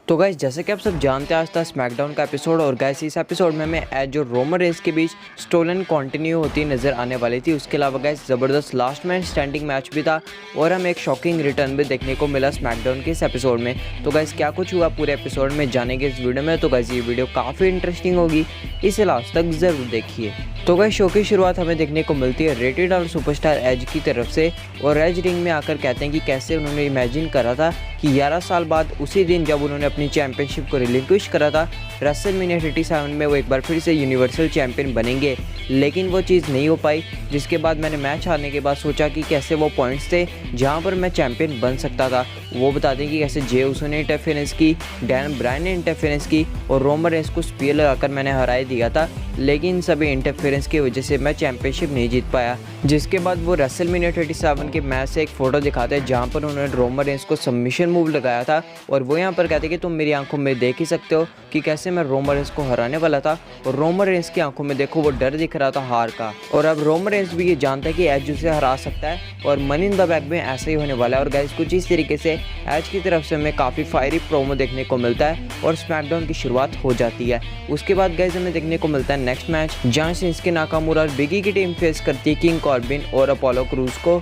तो गाइस जैसे कि आप सब जानते हैं आज था स्मैकडाउन का एपिसोड और गाइस इस एपिसोड में हमें एज और रोमन रेंस के बीच स्टोलन कंटिन्यू होती नज़र आने वाली थी। उसके अलावा गाइस ज़बरदस्त लास्ट मैन स्टैंडिंग मैच भी था और हमें एक शॉकिंग रिटर्न भी देखने को मिला स्मैकडाउन के इस एपिसोड में। तो गाइस क्या कुछ हुआ पूरे एपिसोड में जानेंगे इस वीडियो में। तो गाइस ये वीडियो काफ़ी इंटरेस्टिंग होगी, इसे लास्ट तक ज़रूर देखिए। तो गाइस शो की शुरुआत हमें देखने को मिलती है रेटेड और सुपरस्टार एज की तरफ से और एज रिंग में आकर कहते हैं कि कैसे उन्होंने इमेजिन करा था कि 11 साल बाद उसी दिन जब उन्होंने अपनी चैंपियनशिप को रिलिंक्विश करा था रेसलमेनिया 37 में वो एक बार फिर से यूनिवर्सल चैंपियन बनेंगे, लेकिन वो चीज़ नहीं हो पाई। जिसके बाद मैंने मैच हारने के बाद सोचा कि कैसे वो पॉइंट्स थे जहां पर मैं चैंपियन बन सकता था। वो बता दें कि कैसे जे उसो ने इंटरफेरेंस की, डैन ब्रायन ने इंटरफेरेंस की और रोमन रेंस को स्पीयर लगाकर मैंने हरा दिया था, लेकिन इन सभी इंटरफेरेंस की वजह से मैं चैंपियनशिप नहीं जीत पाया। जिसके बाद वो रेसलमेनिया 37 के मैच से एक फ़ोटो दिखाते हैं जहाँ पर उन्होंने रोमन रेंस को सबमिशन मूव लगाया था और वो यहाँ पर कहते हैं कि तुम मेरी आंखों में देख ही सकते हो कि कैसे मैं रोमन रेंस को हराने वाला था और रोमन रेंस की आंखों में देखो वो डर दिख रहा था हार का। और अब रोमन रेंस भी ये जानता है कि एज उसे हरा सकता है और मनी इन द बैंक में ऐसे ही होने वाला है। और गाइस कुछ इस तरीके से एज की तरफ से हमें काफ़ी फायरी प्रोमो देखने को मिलता है और स्मैकडाउन की शुरुआत हो जाती है। उसके बाद गाइस हमें देखने को मिलता है नेक्स्ट मैच जहाँ शिंस्के नाकामुरा और बिगी की टीम फेस करती है किंग कॉर्बिन और अपोलो क्रूज को।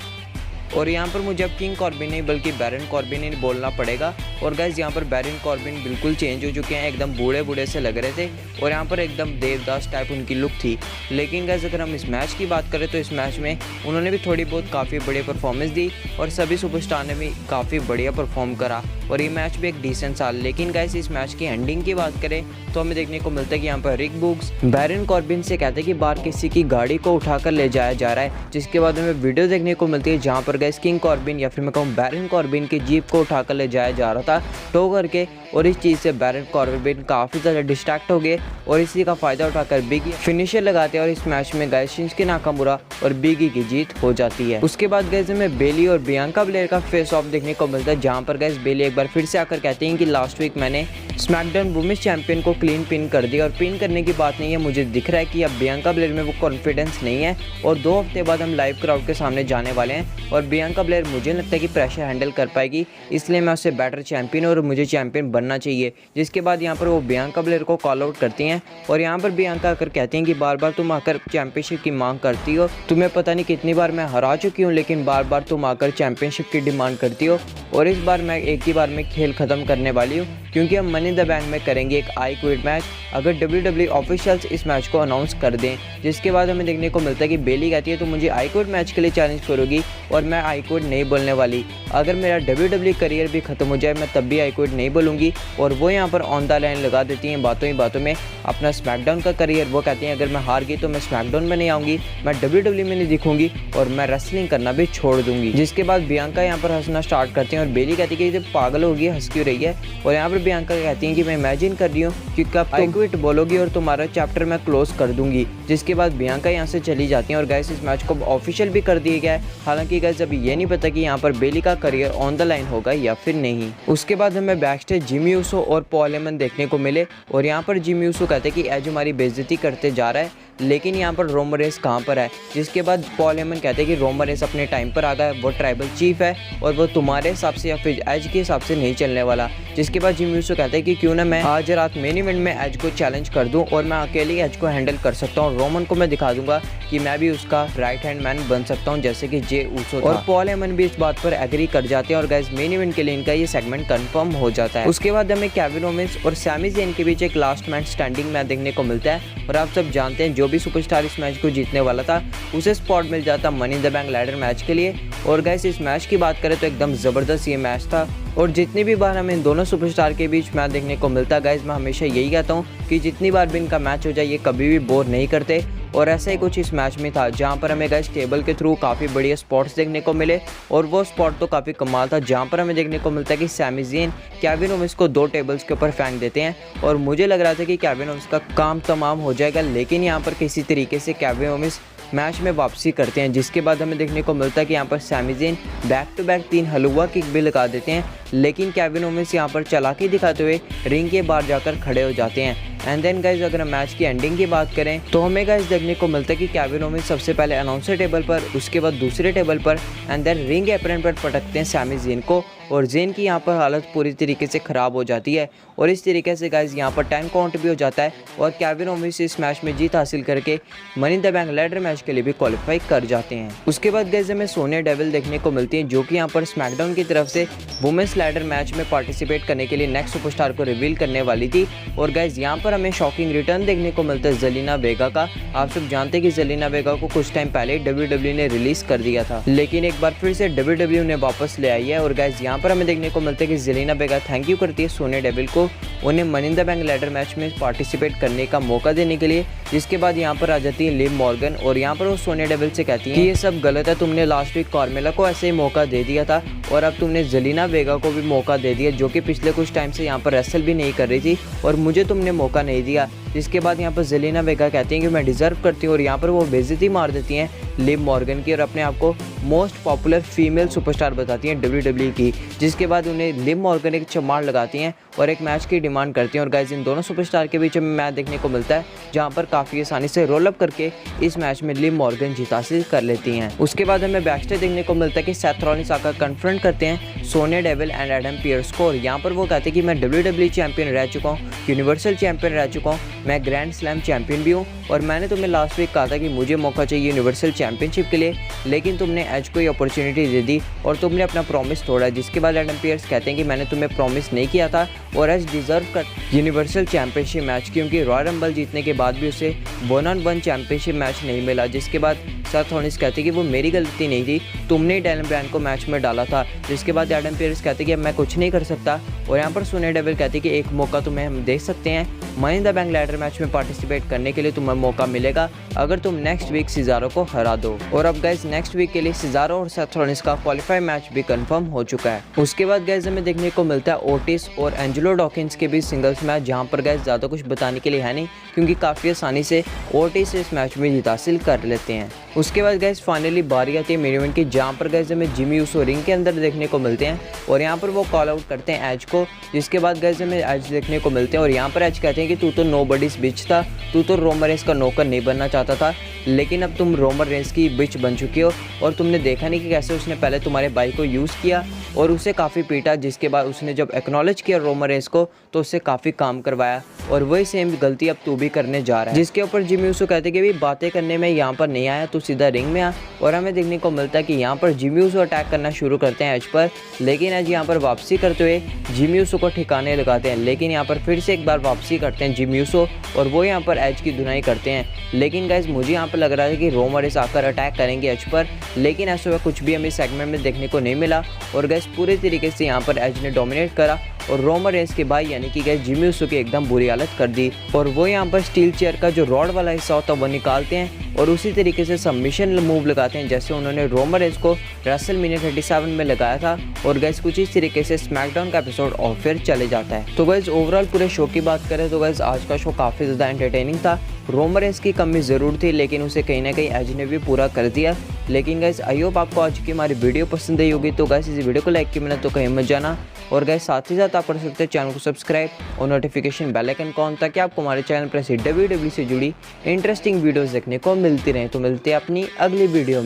और यहाँ पर मुझे अब किंग कॉर्बिन नहीं बल्कि बैरन कॉर्बिन ही बोलना पड़ेगा। और गाइस यहाँ पर बैरन कॉर्बिन बिल्कुल चेंज हो चुके हैं, एकदम बूढ़े बूढ़े से लग रहे थे और यहाँ पर एकदम देवदास टाइप उनकी लुक थी। लेकिन गाइस अगर हम इस मैच की बात करें तो इस मैच में उन्होंने भी थोड़ी बहुत काफ़ी बढ़िया परफॉर्मेंस दी और सभी सुपरस्टार ने भी काफ़ी बढ़िया परफॉर्म करा और ये मैच भी एक डिसेंट था। लेकिन गाइस इस मैच की एंडिंग की बात करें तो हमें देखने को मिलता है कि यहाँ पर रिक बुक्स बैरन कॉर्बिन से कहते हैं कि बाहर किसी की गाड़ी को उठाकर ले जाया जा रहा है। जिसके बाद हमें वीडियो देखने को मिलती है जहाँ पर गाइस किंग कॉर्बिन या फिर मैं कहूँ बैरन कॉर्बिन की जीप को उठाकर ले जाया जा रहा था टो करके और इस चीज़ से बैरन कॉर्बिन काफ़ी ज़्यादा डिस्ट्रैक्ट हो गए और इसी का फ़ायदा उठाकर बिगी फिनिशर लगाते हैं और इस मैच में गाइस शिंस्के नाकामुरा और बिगी की जीत हो जाती है। उसके बाद गाइस हमें बेली और बियांका ब्लेयर का फेस ऑफ देखने को मिलता है जहाँ पर गाइस बेली एक बार फिर से आकर कहते हैं कि लास्ट वीक मैंने स्मैकडाउन वुमेन्स चैंपियन को क्लीन पिन कर दिया और पिन करने की बात नहीं है, मुझे दिख रहा है कि अब बियांका ब्लेयर में वो कॉन्फिडेंस नहीं है और 2 हफ्ते बाद हम लाइव क्राउड के सामने जाने वाले हैं और बियांका ब्लेयर मुझे लगता है कि प्रेशर हैंडल कर पाएगी, इसलिए मैं उससे बेटर चैंपियन और मुझे चैंपियन बनना चाहिए। जिसके बाद यहाँ पर वो बियांका ब्लेयर को कॉल आउट करती हैं और यहाँ पर बियांका आकर कहती हैं कि बार बार तुम आकर चैंपियनशिप की मांग करती हो, तुम्हें पता नहीं कितनी बार मैं हरा चुकी हूँ लेकिन बार बार तुम आकर चैंपियनशिप की डिमांड करती हो और इस बार मैं एक ही बार में खेल ख़त्म करने वाली हूँ क्योंकि हम मनी इन द बैंक में करेंगे एक आई क्विट मैच अगर WWE ऑफिशियल्स इस मैच को अनाउंस कर दें। जिसके बाद हमें देखने को मिलता है कि बेली कहती है तो मुझे आई क्विट मैच के लिए चैलेंज करोगी और मैं आई क्विट नहीं बोलने वाली, अगर मेरा WWE करियर भी खत्म हो जाए मैं तब भी आई क्विट नहीं बोलूँगी। और वो यहाँ पर ऑन द लाइन लगा देती हैं बातों ही बातों में अपना स्मैकडाउन का करियर। वो कहती हैं अगर मैं हार गई तो मैं स्मैकडाउन में नहीं आऊँगी, मैं WWE में नहीं दिखूंगी और मैं रेसलिंग करना भी छोड़ दूंगी। जिसके बाद बियांका यहाँ पर हंसना स्टार्ट करते हैं और बेली कहती है कि ये पागल होगी, हंस क्यों रही है। और यहाँ पर बियांका कहती हैं कि मैं इमेजिन कर रही हूँ कि कब आई क्विट बोलोगी और तुम्हारा चैप्टर मैं क्लोज कर दूंगी। जिसके बाद बियांका यहाँ से चली जाती हैं और गाइस इस मैच को ऑफिशियल भी कर दिया गया है। हालांकि गाइस अभी ये नहीं पता कि यहाँ पर बेली का करियर ऑन द लाइन होगा या फिर नहीं। उसके बाद हमें बैकस्टेज जिमी यूसो और पॉल हेमन देखने को मिले और यहाँ पर जिमी यूसो कहते हैं कि एज हमारी बेइज्जती करते जा रहा है लेकिन यहाँ पर रोमन रेंस कहाँ पर है। जिसके बाद पॉल हेमन कहते हैं कि रोमन रेंस अपने टाइम पर आ गया, वो ट्राइबल चीफ है और वो तुम्हारे हिसाब से या फिर एज के हिसाब से नहीं चलने वाला। जिसके बाद जिमी यूसो कहते हैं कि क्यों ना मैं आज रात मेन इवेंट में एज को चैलेंज कर दूं और मैं अकेले एज को हैंडल कर सकता हूँ। रोमन को मैं दिखा दूंगा कि मैं भी उसका राइट हैंड मैन बन सकता हूँ जैसे कि जे ऊसो था। और पॉल हेमन भी इस बात पर एग्री कर जाते हैं और गाइस मेन इवेंट के लिए इनका ये सेगमेंट कंफर्म हो जाता है। उसके बाद हमें केविन ओवेंस और सैमी ज़ेन के बीच एक लास्ट मैच स्टैंडिंग मैच देखने को मिलता है और आप सब जानते हैं जो भी सुपरस्टार इस मैच को जीतने वाला था उसे स्पॉट मिल जाता money in the bank ladder match के लिए। और गाइस इस मैच की बात करें तो एकदम ज़बरदस्त ये मैच था और जितनी भी बार हमें इन दोनों सुपरस्टार के बीच मैच देखने को मिलता है गाइस मैं हमेशा यही कहता हूँ कि जितनी बार भी इनका मैच हो जाए ये कभी भी बोर नहीं करते। और ऐसा ही कुछ इस मैच में था जहाँ पर हमें गाइस टेबल के थ्रू काफ़ी बढ़िया स्पॉट्स देखने को मिले और वो स्पॉट तो काफ़ी कमाल था जहाँ पर हमें देखने को मिलता है कि सैमी ज़ेन केविन ओवेंस को 2 टेबल्स के ऊपर फेंक देते हैं और मुझे लग रहा था कि केविन ओवेंस का काम तमाम हो जाएगा, लेकिन यहाँ पर किसी तरीके से केविन ओवेंस मैच में वापसी करते हैं। जिसके बाद हमें देखने को मिलता है कि यहाँ पर Sami Zayn back to back 3 हलवा किक भी लगा देते हैं, लेकिन केविन ओवेंस यहाँ पर चालाकी दिखाते हुए रिंग के बाहर जाकर खड़े हो जाते हैं। एंड देन गाइज अगर हम मैच की एंडिंग की बात करें तो हमें गाइज देखने को मिलता है कि केविन ओवेंस सबसे पहले अनाउंसर टेबल पर, उसके बाद दूसरे टेबल पर एंड देन रिंग एप्रन पर पटकते हैं सैमी ज़ेन को और जेन की यहाँ पर हालत पूरी तरीके से ख़राब हो जाती है और इस तरीके से गाइस यहाँ पर 10 काउंट भी हो जाता है और केविन ओवेंस इस मैच में जीत हासिल करके money in the bank ladder match के लिए भी क्वालिफाई कर जाते हैं। उसके बाद गाइस हमें सोनिया डेविल देखने को मिलती है जो कि यहाँ पर स्मैकडाउन की तरफ से वुमेन्स लैडर मैच में पार्टिसिपेट करने के लिए नेक्स्ट सुपरस्टार को रिवील करने वाली थी। और गाइस यहाँ पर हमें शॉकिंग रिटर्न देखने को मिलता है जेलिना वेगा का। आप सब जानते हैं कि जेलिना वेगा को कुछ टाइम पहले WWE ने रिलीज कर दिया था, लेकिन एक बार फिर से WWE ने वापस ले आई है। और गाइस यहाँ पर हमें देखने को मिलता है कि जेलिना वेगा थैंक यू करती है सोनिया डेविल को उन्हें money in the bank ladder match में पार्टिसिपेट करने का मौका देने के लिए। जिसके बाद यहाँ पर आ जाती है लिव मॉर्गन और यहाँ पर वो सोनिया डेविल से कहती है कि ये सब गलत है, तुमने लास्ट वीक कार्मेला को ऐसे ही मौका दे दिया था और अब तुमने जेलिना वेगा को भी मौका दे दिया जो कि पिछले कुछ टाइम से यहाँ पर रेसल भी नहीं कर रही थी और मुझे तुमने मौका नहीं दिया। जिसके बाद यहाँ पर जेलिना वेगा कहती हैं कि मैं डिजर्व करती हूँ और यहाँ पर वो बेइज्जती मार देती हैं लिव मॉर्गन की और अपने आप को मोस्ट पॉपुलर फीमेल सुपरस्टार बताती हैं WWE की। जिसके बाद उन्हें लिव मॉर्गन एक चमार लगाती हैं और एक मैच की डिमांड करती हैं और गाइस इन दोनों सुपरस्टार के बीच में मैच देखने को मिलता है जहां पर काफ़ी आसानी से रोल अप करके इस मैच में लिव मॉर्गन जीत हासिल कर लेती हैं। उसके बाद हमें बैकस्टेज देखने को मिलता है कि सेथ रॉलिंस आकर कन्फ्रंट करते हैं Sonia devil and Adam Pearce को और यहाँ पर वो कहते हैं कि मैं WWE चैंपियन रह चुका हूँ, यूनिवर्सल चैंपियन रह चुका हूँ, मैं ग्रैंड स्लैम चैंपियन भी हूँ और मैंने तुम्हें लास्ट वीक कहा था कि मुझे मौका चाहिए यूनिवर्सल चैंपियनशिप के लिए, लेकिन तुमने एज को ये अपॉर्चुनिटी दे दी और तुमने अपना प्रॉमिस तोड़ा। जिसके बाद एडम पियर्स कहते हैं कि मैंने तुम्हें प्रॉमिस नहीं किया था और एज डिजर्व कर यूनिवर्सल चैंपियनशिप मैच, क्योंकि रॉयल रंबल जीतने के बाद भी उसे 1-on-1 चैंपियनशिप मैच नहीं मिला। जिसके बाद सेथ रॉलिंस कहते हैं कि वो मेरी गलती नहीं थी, तुमने डैनियल ब्रायन को मैच में डाला था। जिसके बाद एडम पियर्स कहते हैं कि अब मैं कुछ नहीं कर सकता और यहाँ पर सोनिया डेविल कहती है कि एक मौका तुम्हें हम दे सकते हैं, money in the bank ladder match में पार्टिसिपेट करने के लिए तुम्हें मौका मिलेगा अगर तुम नेक्स्ट वीक सिजारो को हरा दो। और अब गाइस नेक्स्ट वीक के लिए सिजारो और सेथ रॉलिंस का क्वालिफाई मैच भी कंफर्म हो चुका है। उसके बाद गाइस हमें देखने को मिलता है ओटिस और एंजेलो डॉकिंस के बीच सिंगल्स मैच, जहां पर गाइस ज़्यादा कुछ बताने के लिए है नहीं क्योंकि काफ़ी आसानी से ओटिस इस मैच में जीत हासिल कर लेते हैं। उसके बाद गाइस फाइनली बारी आती है मेन इवेंट की, जहाँ पर गाइस हमें जिमी यूसो रिंग के अंदर देखने को मिलते हैं और यहाँ पर वो कॉल आउट करते हैं एज को। जिसके बाद गाइस हमें एज देखने को मिलते हैं और यहाँ पर एज कहते हैं कि तू तो नोबडीज बिच था, तू तो रोमन रेंस का नौकर नहीं बनना चाहता था, लेकिन अब तुम रोमन रेंस की बिच बन चुकी हो और तुमने देखा नहीं कि कैसे उसने पहले तुम्हारे भाई को यूज़ किया और उसे काफ़ी पीटा। जिसके बाद उसने जब एक्नॉलेज किया रोमन रेंस को तो उससे काफ़ी काम करवाया और वही सेम गलती अब तू भी करने जा रहा है। जिसके ऊपर जिमी यूसो कहते कि भी बातें करने में यहाँ पर नहीं आया, तू सीधा रिंग में आ। और हमें देखने को मिलता है कि यहाँ पर जिमी यूसो अटैक करना शुरू करते हैं एज पर, लेकिन एज यहाँ पर वापसी करते हुए जिमी यूसो को ठिकाने लगाते हैं। लेकिन यहाँ पर फिर से एक बार वापसी करते हैं जिमी यूसो और वो यहाँ पर एज की धुनाई करते हैं। लेकिन गाइज मुझे यहाँ पर लग रहा है कि रोमन रेंस आकर अटैक करेंगे एज पर, लेकिन ऐसा हुआ कुछ भी हमें सेगमेंट में देखने को नहीं मिला और गाइज पूरे तरीके से यहाँ पर एज ने डोमिनेट करा और रोमन रेंस के भाई यानी कि गाइस जिमी यूसो की एकदम बुरी हालत कर दी और वो यहाँ पर स्टील चेयर का जो रॉड वाला हिस्सा होता है वो निकालते हैं और उसी तरीके से सबमिशन मूव लगाते हैं जैसे उन्होंने रोमन रेंस को रेसलमेनिया 37 में लगाया था। और गाइस कुछ इस तरीके से स्मैकडाउन का एपिसोड और फिर चले जाता है। तो गाइस ओवरऑल पूरे शो की बात करें तो गाइस आज का शो काफ़ी ज़्यादा एंटरटेनिंग था। रोमन रेंस की कमी ज़रूर थी लेकिन उसे कहीं ना कहीं एज ने भी पूरा कर दिया। लेकिन गाइस आई होप आपको आज की हमारी वीडियो पसंद आई होगी। तो गाइस इस वीडियो को लाइक की मैंने तो कहीं मत जाना और गाइस साथ ही साथ आप कर सकते हैं चैनल को सब्सक्राइब और नोटिफिकेशन बेल आइकन को ऑन, ताकि आपको हमारे चैनल पर ऐसी WWE से जुड़ी इंटरेस्टिंग वीडियोस देखने को मिलती रहे। तो मिलते हैं अपनी अगली वीडियो में।